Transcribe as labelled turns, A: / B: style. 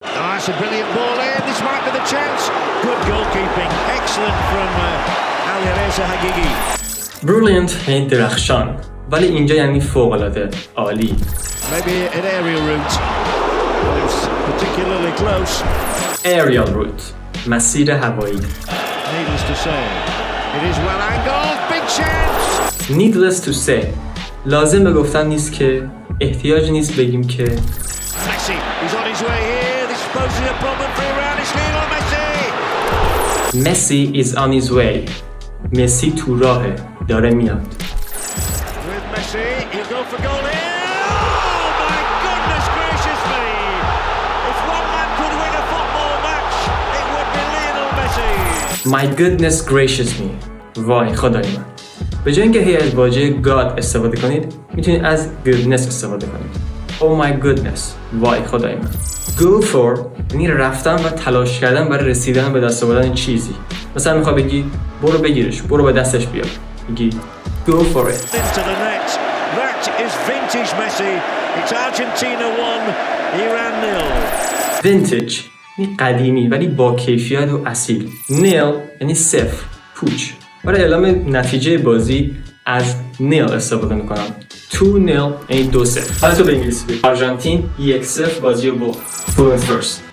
A: That's a brilliant ball in. This might be the chance. Good goalkeeping. Excellent from Alireza Hagigi.
B: Brilliant یعنی درخشان، ولی اینجا یعنی فوق‌العاده عالی.
A: Maybe an aerial route. But it's particularly close.
B: Aerial route مسیر هوایی.
A: Needless to say, it is well angled. Big chance.
B: Needless to say لازم به گفتن نیست که، احتیاج نیست بگیم که.
A: Messi, he's on his way here. This poses a problem for Iran. It's Lionel Messi.
B: Messi is on his way. مسی تو راهه، داره میاد.
A: With Messi, he'll go for goal here. Oh my goodness gracious me! If one man could win a football match, it would be Lionel Messi.
B: My goodness gracious me. وای خدای من. به جای اینکه هی از واژه God استفاده کنید، میتونید از goodness استفاده کنید. Oh my goodness. وای خدای من. Go for یعنی رفتن و تلاش کردن برای رسیدن به دست آوردن چیزی. مثلا میخوای بگی برو بگیرش، برو به دستش بیار. میگی go for it.
A: Into the net. That is vintage Messi. It's Argentina 1, Iran 0.
B: Vintage یعنی قدیمی ولی با کیفیت و اصیل. Nil یعنی صفر، پوچ. برای اعلام نتیجه بازی از nil استفاده میکنم. 2-0 یعنی 2-0. حالا تو به انگلیسی بگو. آرژانتین 1-0 بازی رو برد. Who went first?